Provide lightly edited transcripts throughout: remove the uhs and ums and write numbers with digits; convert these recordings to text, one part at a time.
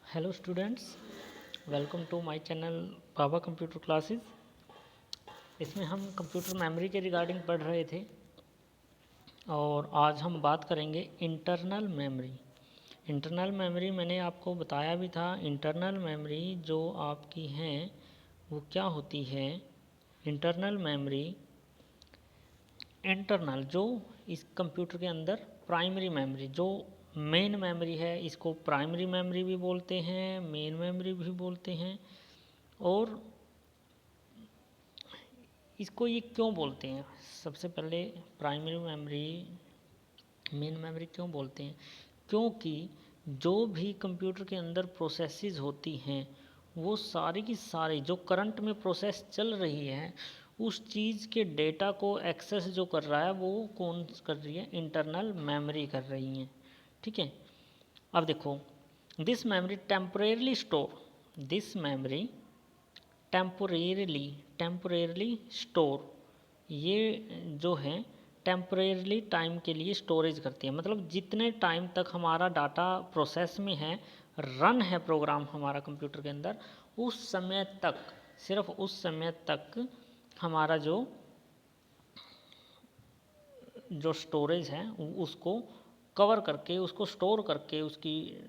Hello students, welcome to my channel Baba computer classes. इसमें हम computer memory के regarding पढ़ रहे थे और आज हम बात करेंगे इंटरनल मेमोरी। इंटरनल मेमोरी मैंने आपको बताया भी था। इंटरनल मेमोरी जो आपकी हैं वो क्या होती है। इंटरनल मेमोरी, इंटरनल जो इस कंप्यूटर के अंदर प्राइमरी मेमोरी जो मेन मेमोरी है, इसको प्राइमरी मेमोरी भी बोलते हैं, मेन मेमोरी भी बोलते हैं। और इसको ये क्यों बोलते हैं? सबसे पहले प्राइमरी मेमोरी, मेन मेमोरी क्यों बोलते हैं? क्योंकि जो भी कंप्यूटर के अंदर प्रोसेसेस होती हैं वो सारी की सारी जो करंट में प्रोसेस चल रही है उस चीज़ के डेटा को एक्सेस जो कर रहा है वो कौन कर रही है? इंटरनल मेमोरी कर रही है। ठीक है, अब देखो, this memory temporarily store, this memory temporarily store, ये जो है टेम्परेरली टाइम के लिए स्टोरेज करती है। मतलब जितने टाइम तक हमारा डाटा प्रोसेस में है, रन है प्रोग्राम हमारा कंप्यूटर के अंदर, उस समय तक, सिर्फ उस समय तक हमारा जो स्टोरेज है उसको कवर करके, उसको स्टोर करके, उसकी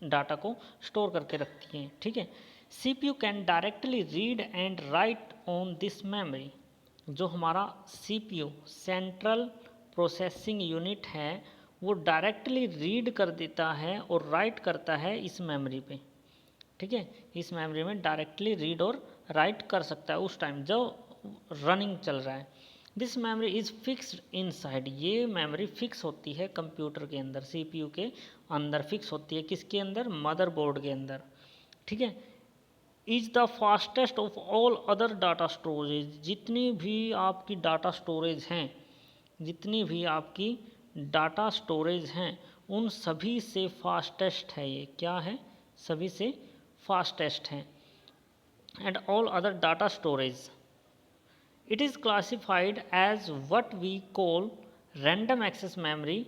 डाटा को स्टोर करके रखती हैं। ठीक है, CPU can directly read and right on this memory. जो हमारा सीपीयू सेंट्रल प्रोसेसिंग यूनिट है वो डायरेक्टली रीड कर देता है और राइट करता है इस मेमोरी पे। ठीक है, इस मेमोरी में डायरेक्टली रीड और राइट कर सकता है उस टाइम जो रनिंग चल रहा है। This memory is fixed inside, ये मेमोरी फिक्स होती है कंप्यूटर के अंदर, सीपीयू के अंदर फिक्स होती है। किसके अंदर? मदरबोर्ड के अंदर। ठीक है, is the fastest of all other data storage, जितनी भी आपकी डाटा स्टोरेज हैं, जितनी भी आपकी डाटा स्टोरेज हैं उन सभी से फास्टेस्ट है ये। क्या है? सभी से फास्टेस्ट है। And all other data storage, it is classified as what we call random access memory,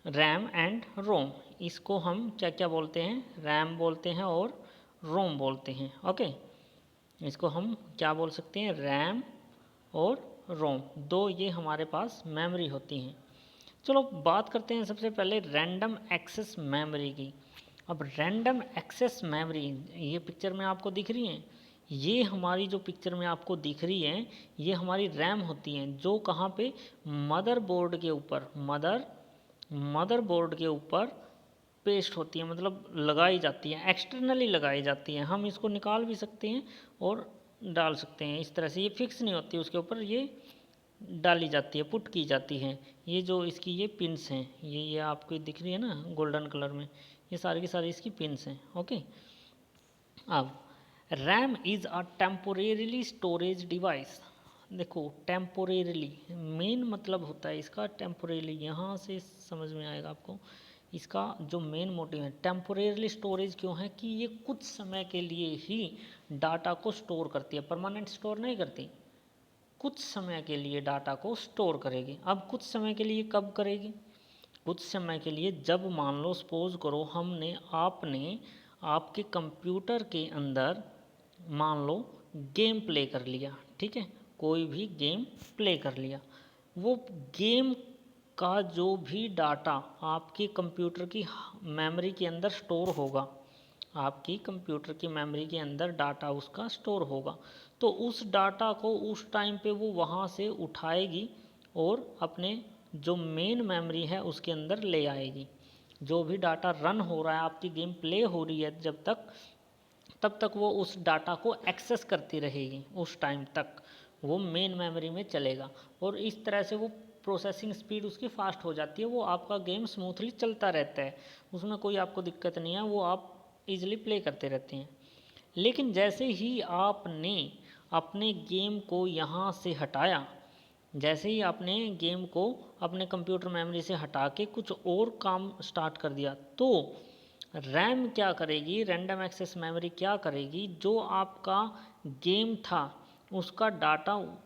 RAM and ROM. इसको हम क्या क्या बोलते हैं? रैम बोलते हैं और रोम बोलते हैं। ओके, इसको हम क्या बोल सकते हैं? रैम और रोम, दो ये हमारे पास मेमोरी होती हैं। चलो बात करते हैं सबसे पहले रैंडम एक्सेस मेमोरी की। अब रैंडम एक्सेस मेमोरी, ये पिक्चर में आपको दिख रही हैं, ये हमारी जो पिक्चर में आपको दिख रही हैं ये हमारी रैम होती हैं जो कहाँ पे? मदरबोर्ड के ऊपर, मदरबोर्ड के ऊपर पेस्ट होती है, मतलब लगाई जाती है, एक्सटर्नली लगाई जाती हैं। हम इसको निकाल भी सकते हैं और डाल सकते हैं इस तरह से। ये फिक्स नहीं होती, उसके ऊपर ये डाली जाती है, पुट की जाती है। ये जो इसकी ये पिन्स हैं, ये आपको दिख रही है ना गोल्डन कलर में, ये सारी की सारी इसकी पिन्स हैं। ओके, अब RAM is a temporarily storage device. देखो, टेम्पोरेरीली मेन मतलब होता है इसका टेम्पोरेरीली, यहाँ से समझ में आएगा आपको। इसका जो मेन मोटिव है टेम्पोरेरीली स्टोरेज क्यों है कि ये कुछ समय के लिए ही डाटा को स्टोर करती है, परमानेंट स्टोर नहीं करती, कुछ समय के लिए डाटा को स्टोर करेगी। अब कुछ समय के लिए कब करेगी? कुछ समय के लिए जब मान लो, सपोज करो आपने आपके कंप्यूटर के अंदर मान लो गेम प्ले कर लिया। ठीक है, कोई भी गेम प्ले कर लिया, वो गेम का जो भी डाटा आपके कंप्यूटर की मेमोरी के अंदर स्टोर होगा, आपकी कंप्यूटर की मेमोरी के अंदर डाटा उसका स्टोर होगा, तो उस डाटा को उस टाइम पे वो वहाँ से उठाएगी और अपने जो मेन मेमोरी है उसके अंदर ले आएगी। जो भी डाटा रन हो रहा है, आपकी गेम प्ले हो रही है जब तक, तब तक वो उस डाटा को एक्सेस करती रहेगी, उस टाइम तक वो मेन मेमोरी में चलेगा और इस तरह से वो प्रोसेसिंग स्पीड उसकी फास्ट हो जाती है। वो आपका गेम स्मूथली चलता रहता है, उसमें कोई आपको दिक्कत नहीं है, वो आप इजीली प्ले करते रहते हैं। लेकिन जैसे ही आपने अपने गेम को यहाँ से हटाया, जैसे ही आपने गेम को अपने कंप्यूटर मेमोरी से हटा के कुछ और काम स्टार्ट कर दिया, तो रैम क्या करेगी, रैंडम एक्सेस मेमोरी क्या करेगी, जो आपका गेम था उसका डाटा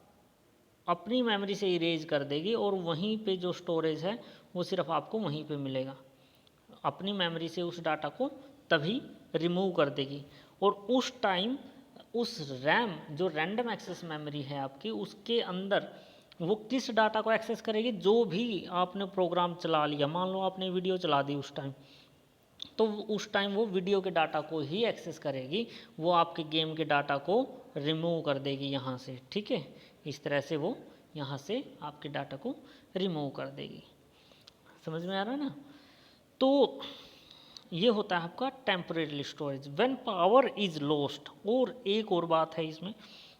अपनी मेमोरी से इरेज कर देगी और वहीं पे जो स्टोरेज है वो सिर्फ आपको वहीं पे मिलेगा। अपनी मेमोरी से उस डाटा को तभी रिमूव कर देगी। और उस टाइम उस रैम जो रैंडम एक्सेस मेमोरी है आपकी, उसके अंदर वो किस डाटा को एक्सेस करेगी, जो भी आपने प्रोग्राम चला लिया, मान लो आपने वीडियो चला दी उस टाइम, तो उस टाइम वो वीडियो के डाटा को ही एक्सेस करेगी, वो आपके गेम के डाटा को रिमूव कर देगी यहाँ से, ठीक है। इस तरह से वो यहाँ से आपके डाटा को रिमूव कर देगी। समझ में आ रहा है ना। तो ये होता है आपका temporary storage when power is lost. और एक और बात है इसमें,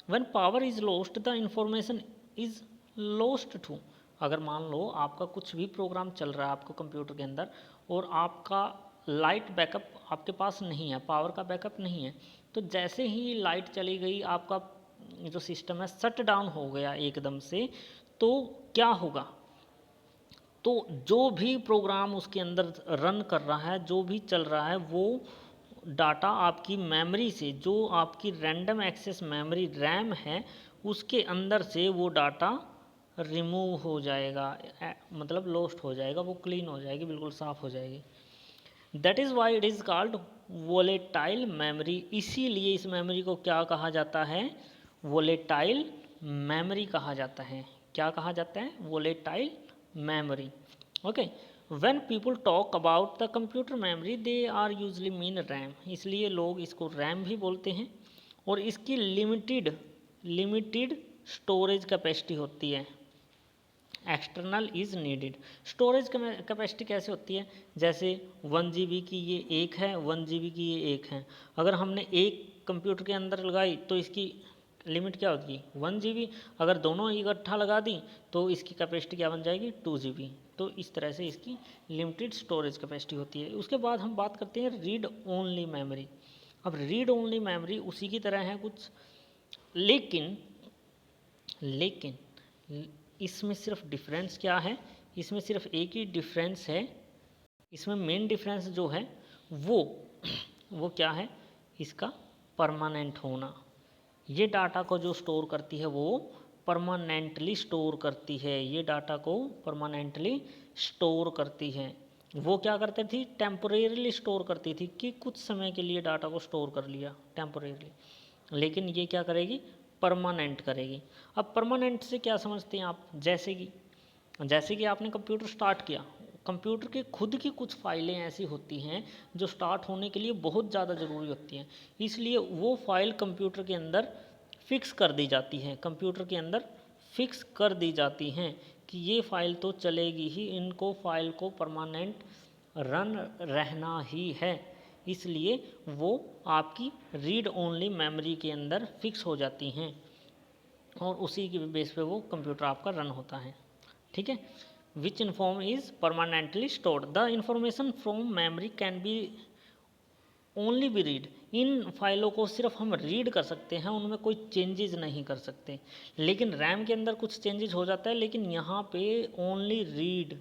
when power is lost the information is lost too. अगर मान लो आपका कुछ भी प्रोग्राम चल रहा है आपको कंप्यूटर के अंदर, और आपका लाइट बैकअप आपके पास नहीं है, पावर का बैकअप नहीं है, तो जैसे ही लाइट चली गई, आपका जो सिस्टम है शट डाउन हो गया एकदम से, तो क्या होगा, तो जो भी प्रोग्राम उसके अंदर रन कर रहा है, जो भी चल रहा है, वो डाटा आपकी मेमोरी से, जो आपकी रैंडम एक्सेस मेमोरी रैम है, उसके अंदर से वो डाटा रिमूव हो जाएगा, मतलब लॉस्ट हो जाएगा, वो क्लीन हो जाएगी, बिल्कुल साफ़ हो जाएगी। That is why it is called volatile memory. इसीलिए इस मेमोरी को क्या कहा जाता है, वोलेटाइल मेमोरी कहा जाता है। क्या कहा जाता है, volatile memory. Okay, when people talk about the computer memory they are usually mean RAM. इसलिए लोग इसको रैम भी बोलते हैं। और इसकी लिमिटेड स्टोरेज कैपेसिटी होती है, external is needed. Storage capacity कैसे होती है, जैसे 1 GB की ये एक है, 1 GB की ये एक है। अगर हमने एक कंप्यूटर के अंदर लगाई तो इसकी लिमिट क्या होगी, 1 GB। अगर दोनों इकट्ठा लगा दी तो इसकी कैपेसिटी क्या बन जाएगी, 2 GB। तो इस तरह से इसकी लिमिटेड स्टोरेज कैपेसिटी होती है। उसके बाद हम बात करते हैं रीड ओनली मेमोरी। अब रीड ओनली मेमोरी उसी की तरह है कुछ, लेकिन इसमें सिर्फ डिफरेंस क्या है, इसमें सिर्फ एक ही डिफरेंस है। इसमें मेन डिफरेंस जो है वो क्या है, इसका परमानेंट होना। ये डाटा को जो स्टोर करती है वो परमानेंटली स्टोर करती है, ये डाटा को परमानेंटली स्टोर करती है। वो क्या करती थी, टेम्पोरेरीली स्टोर करती थी कि कुछ समय के लिए डाटा को स्टोर कर लिया टेम्पोरेरीली, लेकिन ये क्या करेगी, परमानेंट करेगी। अब परमानेंट से क्या समझते हैं आप, जैसे कि आपने कंप्यूटर स्टार्ट किया, कंप्यूटर के खुद की कुछ फाइलें ऐसी होती हैं जो स्टार्ट होने के लिए बहुत ज़्यादा ज़रूरी होती हैं, इसलिए वो फाइल कंप्यूटर के अंदर फिक्स कर दी जाती हैं, कंप्यूटर के अंदर फिक्स कर दी जाती हैं कि ये फ़ाइल तो चलेगी ही, इनको फाइल को परमानेंट रन रहना ही है, इसलिए वो आपकी रीड ओनली मेमोरी के अंदर फिक्स हो जाती हैं और उसी के बेस पे वो कंप्यूटर आपका रन होता है, ठीक है। Which inform is permanently stored, the information from memory can be only be read. इन फाइलों को सिर्फ हम रीड कर सकते हैं, उनमें कोई चेंजेस नहीं कर सकते। लेकिन रैम के अंदर कुछ चेंजेस हो जाता है, लेकिन यहाँ पे ओनली रीड,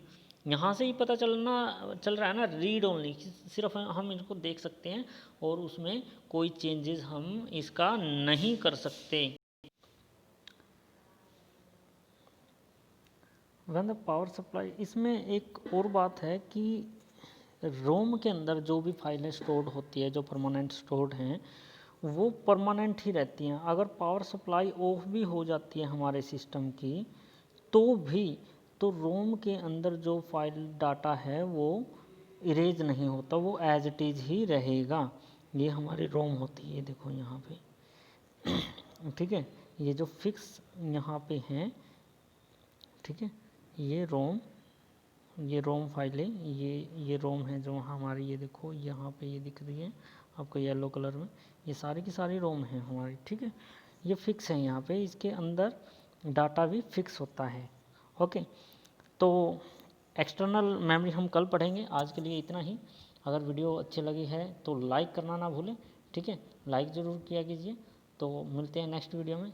यहाँ से ही पता चल रहा है ना, रीड ओनली, सिर्फ हम इनको देख सकते हैं और उसमें कोई चेंजेस हम इसका नहीं कर सकते। व्हेन द पावर सप्लाई, इसमें एक और बात है कि रोम के अंदर जो भी फाइलें स्टोर्ड होती है, जो परमानेंट स्टोर्ड हैं, वो परमानेंट ही रहती हैं। अगर पावर सप्लाई ऑफ भी हो जाती है हमारे सिस्टम की, तो रोम के अंदर जो फाइल डाटा है वो इरेज नहीं होता, वो एज इट इज़ ही रहेगा। ये हमारी रोम होती है, देखो यहाँ पे ठीक है, ये जो फिक्स यहाँ पे हैं, ठीक है, ये रोम फाइलें, ये रोम है जो हमारी, ये देखो यहाँ पे ये दिख रही है आपको येलो कलर में, ये सारी की सारी रोम है हमारी, ठीक है। ये फिक्स है, यहाँ पे इसके अंदर डाटा भी फिक्स होता है। ओके, तो एक्सटर्नल मेमोरी हम कल पढ़ेंगे, आज के लिए इतना ही। अगर वीडियो अच्छी लगी है तो लाइक करना ना भूलें, ठीक है, लाइक ज़रूर किया कीजिए। तो मिलते हैं नेक्स्ट वीडियो में।